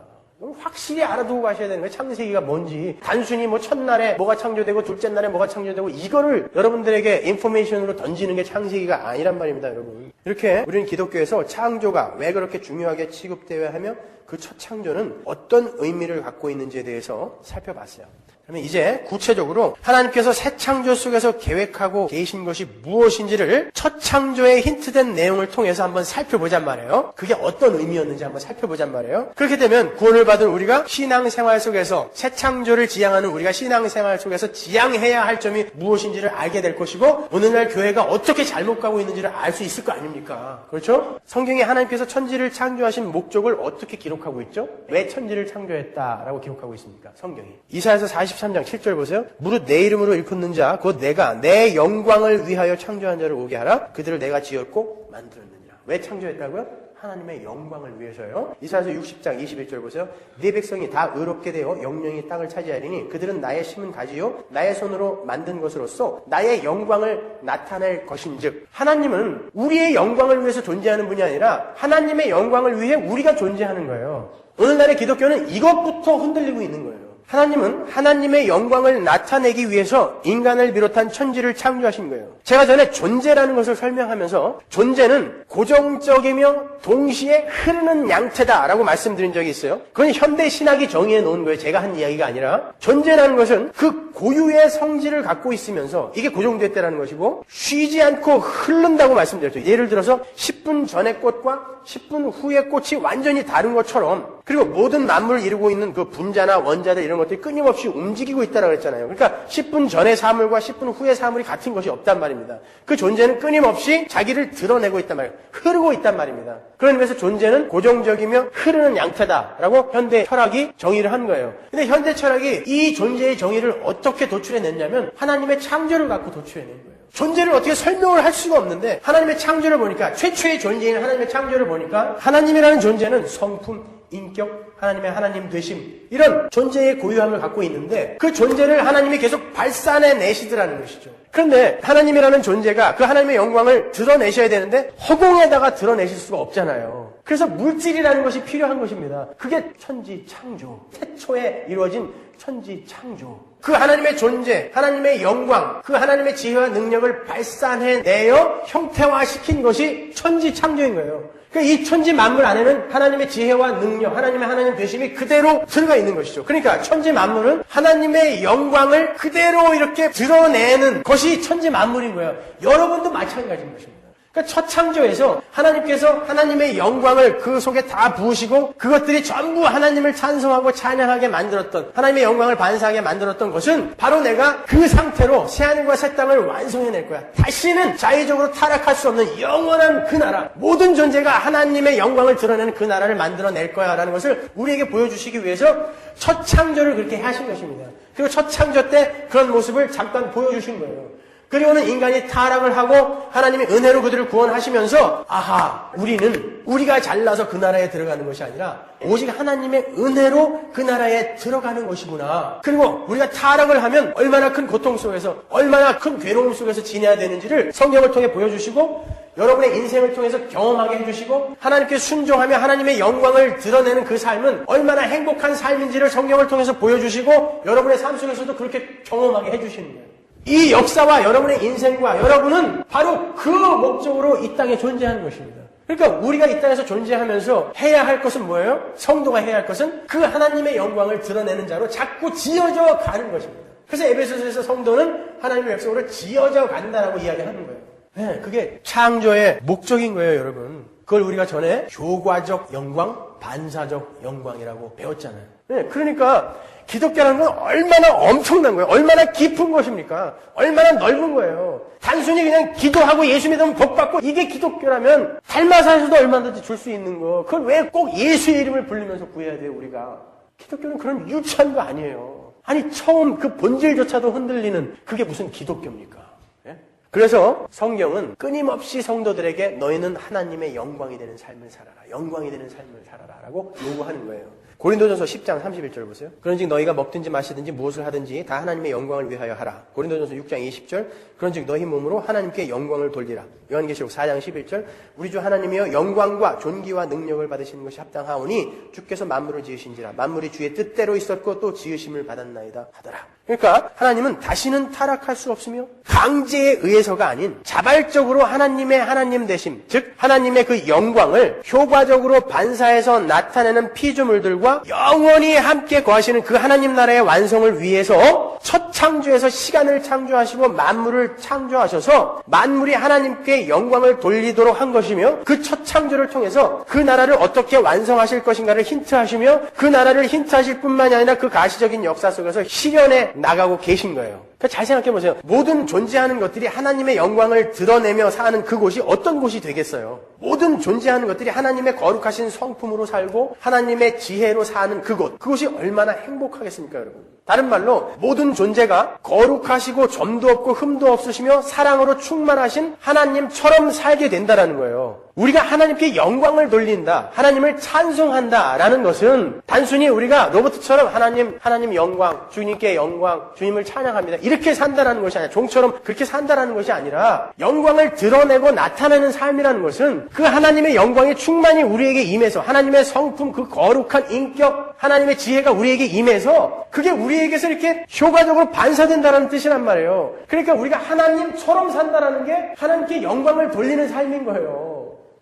확실히 알아두고 가셔야 되는 거예요. 창세기가 뭔지. 단순히 뭐 첫날에 뭐가 창조되고 둘째 날에 뭐가 창조되고 이거를 여러분들에게 인포메이션으로 던지는 게 창세기가 아니란 말입니다, 여러분. 이렇게 우리는 기독교에서 창조가 왜 그렇게 중요하게 취급되어야 하며 그 첫 창조는 어떤 의미를 갖고 있는지에 대해서 살펴봤어요. 그러면 이제 구체적으로 하나님께서 새 창조 속에서 계획하고 계신 것이 무엇인지를 첫 창조에 힌트된 내용을 통해서 한번 살펴보잔 말이에요. 그게 어떤 의미였는지 한번 살펴보잔 말이에요. 그렇게 되면 구원을 받은 우리가 신앙생활 속에서 새 창조를 지향하는 우리가 신앙생활 속에서 지향해야 할 점이 무엇인지를 알게 될 것이고 오늘날 교회가 어떻게 잘못 가고 있는지를 알 수 있을 거 아닙니까? 그렇죠? 성경에 하나님께서 천지를 창조하신 목적을 어떻게 기록하고 있죠? 왜 천지를 창조했다라고 기록하고 있습니까? 성경이. 이사야서 43장 7절 보세요. 무릇 내 이름으로 일컫는 자 곧 내가 내 영광을 위하여 창조한 자를 오게 하라. 그들을 내가 지었고 만들었느니라. 왜 창조했다고요? 하나님의 영광을 위해서요. 이사야서 60장 21절 보세요. 네 백성이 다 의롭게 되어 영영이 땅을 차지하리니 그들은 나의 심은 가지요 나의 손으로 만든 것으로서 나의 영광을 나타낼 것인즉. 하나님은 우리의 영광을 위해서 존재하는 분이 아니라 하나님의 영광을 위해 우리가 존재하는 거예요. 오늘날의 기독교는 이것부터 흔들리고 있는 거예요. 하나님은 하나님의 영광을 나타내기 위해서 인간을 비롯한 천지를 창조하신 거예요. 제가 전에 존재라는 것을 설명하면서 존재는 고정적이며 동시에 흐르는 양태다라고 말씀드린 적이 있어요. 그건 현대 신학이 정의해 놓은 거예요. 제가 한 이야기가 아니라. 존재라는 것은 그 고유의 성질을 갖고 있으면서 이게 고정됐다라는 것이고 쉬지 않고 흐른다고 말씀드렸죠. 예를 들어서 10분 전의 꽃과 10분 후의 꽃이 완전히 다른 것처럼 그리고 모든 만물을 이루고 있는 그 분자나 원자들 이런 것들이 끊임없이 움직이고 있다고 그랬잖아요. 그러니까 10분 전의 사물과 10분 후의 사물이 같은 것이 없단 말입니다. 그 존재는 끊임없이 자기를 드러내고 있단 말이에요. 흐르고 있단 말입니다. 그런 의미에서 존재는 고정적이며 흐르는 양태다라고 현대 철학이 정의를 한 거예요. 근데 현대 철학이 이 존재의 정의를 어떻게 도출해냈냐면 하나님의 창조를 갖고 도출해낸 거예요. 존재를 어떻게 설명을 할 수가 없는데 하나님의 창조를 보니까 최초의 존재인 하나님의 창조를 보니까 하나님이라는 존재는 성품, 인격, 하나님의 하나님 되심 이런 존재의 고유함을 갖고 있는데 그 존재를 하나님이 계속 발산해 내시더라는 것이죠. 그런데 하나님이라는 존재가 그 하나님의 영광을 드러내셔야 되는데 허공에다가 드러내실 수가 없잖아요. 그래서 물질이라는 것이 필요한 것입니다. 그게 천지 창조, 태초에 이루어진 천지 창조. 그 하나님의 존재, 하나님의 영광, 그 하나님의 지혜와 능력을 발산해내어 형태화시킨 것이 천지 창조인 거예요. 그러니까 이 천지 만물 안에는 하나님의 지혜와 능력, 하나님의 하나님 되심이 그대로 들어가 있는 것이죠. 그러니까 천지 만물은 하나님의 영광을 그대로 이렇게 드러내는 것이 천지 만물인 거예요. 여러분도 마찬가지인 것입니다. 그러니까 첫 창조에서 하나님께서 하나님의 영광을 그 속에 다 부으시고 그것들이 전부 하나님을 찬송하고 찬양하게 만들었던 하나님의 영광을 반사하게 만들었던 것은 바로 내가 그 상태로 새하늘과 새 땅을 완성해낼 거야. 다시는 자의적으로 타락할 수 없는 영원한 그 나라, 모든 존재가 하나님의 영광을 드러내는 그 나라를 만들어낼 거야 라는 것을 우리에게 보여주시기 위해서 첫 창조를 그렇게 하신 것입니다. 그리고 첫 창조 때 그런 모습을 잠깐 보여주신 거예요. 그리고는 인간이 타락을 하고 하나님의 은혜로 그들을 구원하시면서 아하, 우리는 우리가 잘나서 그 나라에 들어가는 것이 아니라 오직 하나님의 은혜로 그 나라에 들어가는 것이구나. 그리고 우리가 타락을 하면 얼마나 큰 고통 속에서 얼마나 큰 괴로움 속에서 지내야 되는지를 성경을 통해 보여주시고 여러분의 인생을 통해서 경험하게 해주시고 하나님께 순종하며 하나님의 영광을 드러내는 그 삶은 얼마나 행복한 삶인지를 성경을 통해서 보여주시고 여러분의 삶 속에서도 그렇게 경험하게 해주시는 거예요. 이 역사와 여러분의 인생과 여러분은 바로 그 목적으로 이 땅에 존재하는 것입니다. 그러니까 우리가 이 땅에서 존재하면서 해야 할 것은 뭐예요? 성도가 해야 할 것은 그 하나님의 영광을 드러내는 자로 자꾸 지어져 가는 것입니다. 그래서 에베소서에서 성도는 하나님의 백성으로 지어져 간다라고 이야기하는 거예요. 네, 그게 창조의 목적인 거예요, 여러분. 그걸 우리가 전에 효과적 영광, 반사적 영광이라고 배웠잖아요. 네, 그러니까 기독교라는 건 얼마나 엄청난 거예요. 얼마나 깊은 것입니까? 얼마나 넓은 거예요. 단순히 그냥 기도하고 예수 믿으면 복 받고 이게 기독교라면 달마사에서도 얼마든지 줄 수 있는 거. 그걸 왜 꼭 예수의 이름을 부르면서 구해야 돼요, 우리가? 기독교는 그런 유치한 거 아니에요. 아니 처음 그 본질조차도 흔들리는 그게 무슨 기독교입니까? 예? 그래서 성경은 끊임없이 성도들에게 너희는 하나님의 영광이 되는 삶을 살아라. 영광이 되는 삶을 살아라 라고 요구하는 거예요. 고린도전서 10장 31절 보세요. 그런즉 너희가 먹든지 마시든지 무엇을 하든지 다 하나님의 영광을 위하여 하라. 고린도전서 6장 20절. 그런즉 너희 몸으로 하나님께 영광을 돌리라. 요한계시록 4장 11절. 우리 주 하나님이여 영광과 존귀와 능력을 받으시는 것이 합당하오니 주께서 만물을 지으신지라 만물이 주의 뜻대로 있었고 또 지으심을 받았나이다 하더라. 그러니까 하나님은 다시는 타락할 수 없으며 강제에 의해서가 아닌 자발적으로 하나님의 하나님 되심, 즉 하나님의 그 영광을 효과적으로 반사해서 나타내는 피조물들과 영원히 함께 거하시는 그 하나님 나라의 완성을 위해서 첫 창조에서 시간을 창조하시고 만물을 창조하셔서 만물이 하나님께 영광을 돌리도록 한 것이며, 그 첫 창조를 통해서 그 나라를 어떻게 완성하실 것인가를 힌트하시며, 그 나라를 힌트하실 뿐만이 아니라 그 가시적인 역사 속에서 실현해 나가고 계신 거예요. 그러니까 잘 생각해 보세요. 모든 존재하는 것들이 하나님의 영광을 드러내며 사는 그곳이 어떤 곳이 되겠어요? 모든 존재하는 것들이 하나님의 거룩하신 성품으로 살고 하나님의 지혜로 사는 그곳이 얼마나 행복하겠습니까, 여러분? 다른 말로 모든 존재가 거룩하시고 점도 없고 흠도 없으시며 사랑으로 충만하신 하나님처럼 살게 된다라는 거예요. 우리가 하나님께 영광을 돌린다, 하나님을 찬송한다라는 것은 단순히 우리가 로버트처럼 하나님 영광, 주님께 영광, 주님을 찬양합니다, 이렇게 산다라는 것이 아니라, 종처럼 그렇게 산다라는 것이 아니라, 영광을 드러내고 나타내는 삶이라는 것은 그 하나님의 영광이 충만히 우리에게 임해서 하나님의 성품, 그 거룩한 인격, 하나님의 지혜가 우리에게 임해서 그게 우리에게서 이렇게 효과적으로 반사된다는 뜻이란 말이에요. 그러니까 우리가 하나님처럼 산다라는 게 하나님께 영광을 돌리는 삶인 거예요.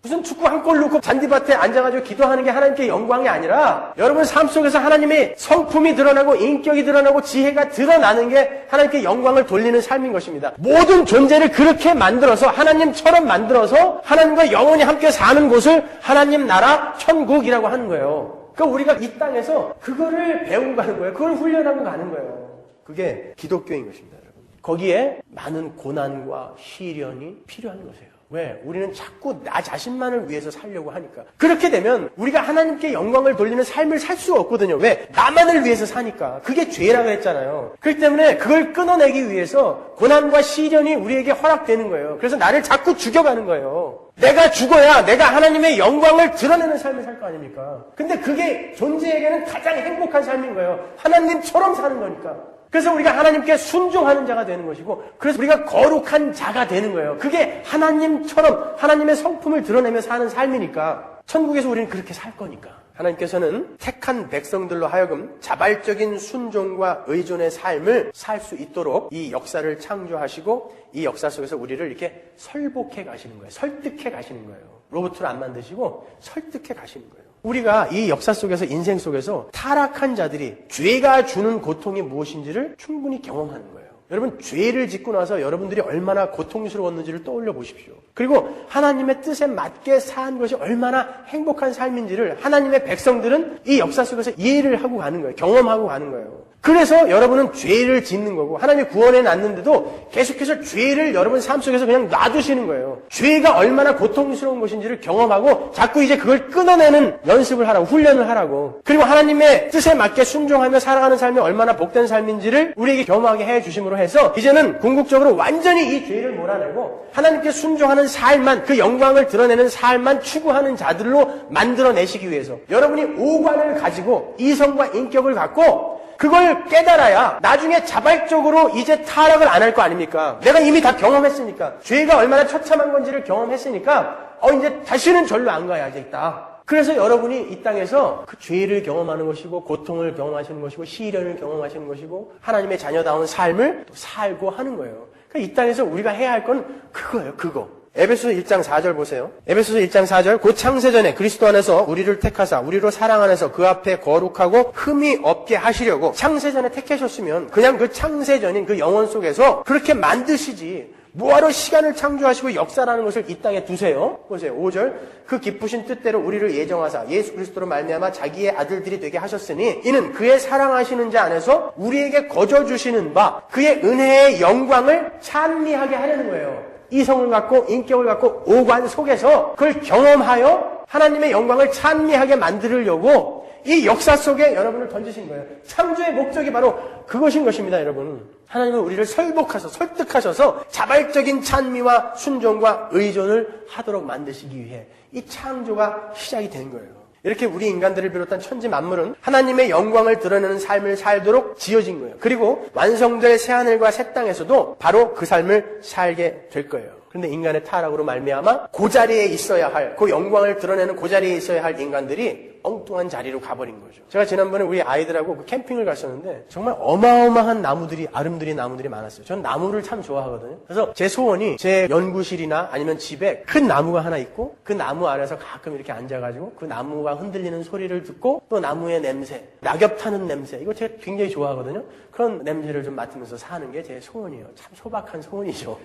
무슨 축구 한 골 넣고 잔디밭에 앉아가지고 기도하는 게 하나님께 영광이 아니라, 여러분 삶 속에서 하나님의 성품이 드러나고 인격이 드러나고 지혜가 드러나는 게 하나님께 영광을 돌리는 삶인 것입니다. 모든 존재를 그렇게 만들어서 하나님처럼 만들어서 하나님과 영원히 함께 사는 곳을 하나님 나라 천국이라고 하는 거예요. 그러니까 우리가 이 땅에서 그거를 배우고 가는 거예요. 그걸 훈련하고 가는 거예요. 그게 기독교인 것입니다, 여러분. 거기에 많은 고난과 시련이 필요한 것이에요. 왜? 우리는 자꾸 나 자신만을 위해서 살려고 하니까. 그렇게 되면 우리가 하나님께 영광을 돌리는 삶을 살 수가 없거든요. 왜? 나만을 위해서 사니까. 그게 죄라고 했잖아요. 그렇기 때문에 그걸 끊어내기 위해서 고난과 시련이 우리에게 허락되는 거예요. 그래서 나를 자꾸 죽여가는 거예요. 내가 죽어야 내가 하나님의 영광을 드러내는 삶을 살 거 아닙니까? 근데 그게 존재에게는 가장 행복한 삶인 거예요. 하나님처럼 사는 거니까. 그래서 우리가 하나님께 순종하는 자가 되는 것이고, 그래서 우리가 거룩한 자가 되는 거예요. 그게 하나님처럼 하나님의 성품을 드러내며 사는 삶이니까, 천국에서 우리는 그렇게 살 거니까. 하나님께서는 택한 백성들로 하여금 자발적인 순종과 의존의 삶을 살 수 있도록 이 역사를 창조하시고, 이 역사 속에서 우리를 이렇게 설복해 가시는 거예요. 설득해 가시는 거예요. 로봇으로 안 만드시고 설득해 가시는 거예요. 우리가 이 역사 속에서, 인생 속에서 타락한 자들이 죄가 주는 고통이 무엇인지를 충분히 경험하는 거예요. 여러분, 죄를 짓고 나서 여러분들이 얼마나 고통스러웠는지를 떠올려 보십시오. 그리고 하나님의 뜻에 맞게 산 것이 얼마나 행복한 삶인지를 하나님의 백성들은 이 역사 속에서 이해를 하고 가는 거예요. 경험하고 가는 거예요. 그래서 여러분은 죄를 짓는 거고, 하나님이 구원해 놨는데도 계속해서 죄를 여러분 삶 속에서 그냥 놔두시는 거예요. 죄가 얼마나 고통스러운 것인지를 경험하고 자꾸 이제 그걸 끊어내는 연습을 하라고, 훈련을 하라고. 그리고 하나님의 뜻에 맞게 순종하며 살아가는 삶이 얼마나 복된 삶인지를 우리에게 경험하게 해 주심으로 해서, 이제는 궁극적으로 완전히 이 죄를 몰아내고 하나님께 순종하는 삶만, 그 영광을 드러내는 삶만 추구하는 자들로 만들어내시기 위해서, 여러분이 오관을 가지고 이성과 인격을 갖고 그걸 깨달아야 나중에 자발적으로 이제 타락을 안 할 거 아닙니까? 내가 이미 다 경험했으니까, 죄가 얼마나 처참한 건지를 경험했으니까 이제 다시는 절로 안 가야겠다. 그래서 여러분이 이 땅에서 그 죄를 경험하는 것이고, 고통을 경험하시는 것이고, 시련을 경험하시는 것이고, 하나님의 자녀다운 삶을 또 살고 하는 거예요. 그러니까 이 땅에서 우리가 해야 할 건 그거예요, 그거. 에베소서 1장 4절 보세요. 에베소서 1장 4절. 곧 창세전에 그리스도 안에서 우리를 택하사 우리로 사랑 안에서 그 앞에 거룩하고 흠이 없게 하시려고. 창세전에 택하셨으면 그냥 그 창세전인 그 영혼 속에서 그렇게 만드시지, 뭐하러 시간을 창조하시고 역사라는 것을 이 땅에 두세요? 보세요. 5절. 그 기쁘신 뜻대로 우리를 예정하사 예수 그리스도로 말미암아 자기의 아들들이 되게 하셨으니, 이는 그의 사랑하시는 자 안에서 우리에게 거저 주시는 바 그의 은혜의 영광을 찬미하게 하려는 거예요. 이성을 갖고 인격을 갖고 오관 속에서 그걸 경험하여 하나님의 영광을 찬미하게 만들려고 이 역사 속에 여러분을 던지신 거예요. 창조의 목적이 바로 그것인 것입니다, 여러분. 하나님은 우리를 설득하셔서 자발적인 찬미와 순종과 의존을 하도록 만드시기 위해 이 창조가 시작이 된 거예요. 이렇게 우리 인간들을 비롯한 천지 만물은 하나님의 영광을 드러내는 삶을 살도록 지어진 거예요. 그리고 완성될 새하늘과 새 땅에서도 바로 그 삶을 살게 될 거예요. 그런데 인간의 타락으로 말미암아 그 자리에 있어야 할, 그 영광을 드러내는 그 자리에 있어야 할 인간들이 엉뚱한 자리로 가버린 거죠. 제가 지난번에 우리 아이들하고 그 캠핑을 갔었는데 정말 어마어마한 나무들이, 아름드리 나무들이 많았어요. 전 나무를 참 좋아하거든요. 그래서 제 소원이 제 연구실이나 아니면 집에 큰 나무가 하나 있고 그 나무 아래서 가끔 이렇게 앉아가지고 그 나무가 흔들리는 소리를 듣고 또 나무의 냄새, 낙엽 타는 냄새, 이거 제가 굉장히 좋아하거든요. 그런 냄새를 좀 맡으면서 사는 게 제 소원이에요. 참 소박한 소원이죠.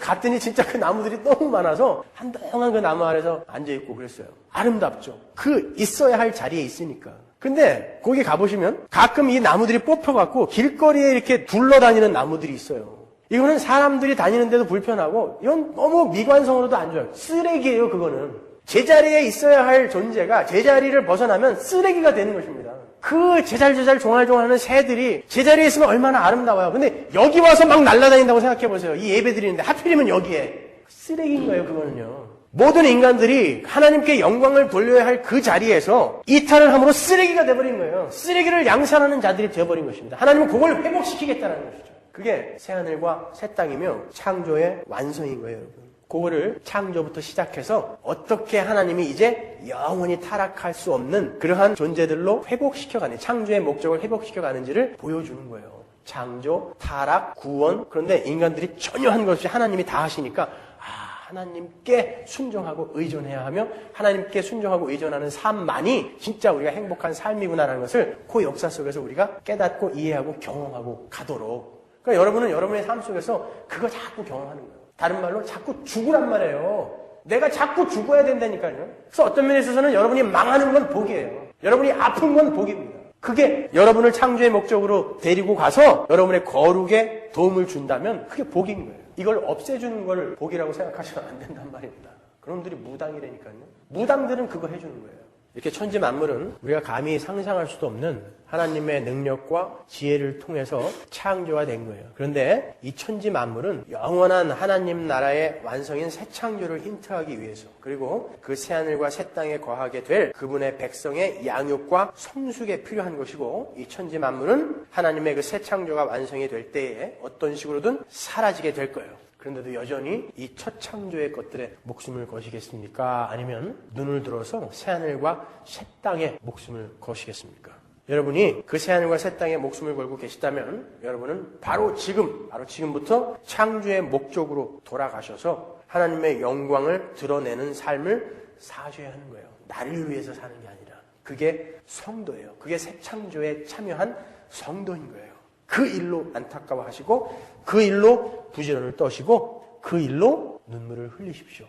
갔더니 진짜 그 나무들이 너무 많아서 한동안 그 나무 아래서 앉아있고 그랬어요. 아름답죠. 그 있어야 할 자리에 있으니까. 근데 거기 가보시면 가끔 이 나무들이 뽑혀갖고 길거리에 이렇게 둘러다니는 나무들이 있어요. 이거는 사람들이 다니는데도 불편하고 이건 너무 미관성으로도 안 좋아요. 쓰레기예요, 그거는. 제자리에 있어야 할 존재가 제자리를 벗어나면 쓰레기가 되는 것입니다. 그 제잘제잘 종알종알하는 새들이 제자리에 있으면 얼마나 아름다워요. 근데 여기 와서 막 날아다닌다고 생각해보세요. 이 예배 드리는데 하필이면 여기에. 쓰레기인 거예요, 그거는요. 모든 인간들이 하나님께 영광을 돌려야 할 그 자리에서 이탈을 함으로 쓰레기가 돼버린 거예요. 쓰레기를 양산하는 자들이 되어버린 것입니다. 하나님은 그걸 회복시키겠다는 것이죠. 그게 새하늘과 새 땅이며 창조의 완성인 거예요, 여러분. 그거를 창조부터 시작해서 어떻게 하나님이 이제 영원히 타락할 수 없는 그러한 존재들로 회복시켜가는, 창조의 목적을 회복시켜가는지를 보여주는 거예요. 창조, 타락, 구원. 그런데 인간들이 전혀 한 것 없이 하나님이 다 하시니까 하나님께 순종하고 의존해야 하며 하나님께 순종하고 의존하는 삶만이 진짜 우리가 행복한 삶이구나라는 것을 그 역사 속에서 우리가 깨닫고 이해하고 경험하고 가도록. 그러니까 여러분은 여러분의 삶 속에서 그거 자꾸 경험하는 거예요. 다른 말로 자꾸 죽으란 말이에요. 내가 자꾸 죽어야 된다니까요. 그래서 어떤 면에 있어서는 여러분이 망하는 건 복이에요. 여러분이 아픈 건 복입니다. 그게 여러분을 창조의 목적으로 데리고 가서 여러분의 거룩에 도움을 준다면 그게 복인 거예요. 이걸 없애주는 걸 복이라고 생각하시면 안 된단 말입니다. 그놈들이 무당이라니까요. 무당들은 그거 해주는 거예요. 이렇게 천지 만물은 우리가 감히 상상할 수도 없는 하나님의 능력과 지혜를 통해서 창조가 된 거예요. 그런데 이 천지 만물은 영원한 하나님 나라의 완성인 새 창조를 힌트하기 위해서, 그리고 그 새하늘과 새 땅에 거하게 될 그분의 백성의 양육과 성숙에 필요한 것이고, 이 천지 만물은 하나님의 그 새 창조가 완성이 될 때에 어떤 식으로든 사라지게 될 거예요. 그런데도 여전히 이 첫 창조의 것들에 목숨을 거시겠습니까? 아니면 눈을 들어서 새하늘과 새 땅에 목숨을 거시겠습니까? 여러분이 그 새하늘과 새 땅에 목숨을 걸고 계시다면 여러분은 바로 지금부터 창조의 목적으로 돌아가셔서 하나님의 영광을 드러내는 삶을 사셔야 하는 거예요. 나를 위해서 사는 게 아니라. 그게 성도예요. 그게 새 창조에 참여한 성도인 거예요. 그 일로 안타까워하시고 그 일로 부지런을 떠시고 그 일로 눈물을 흘리십시오.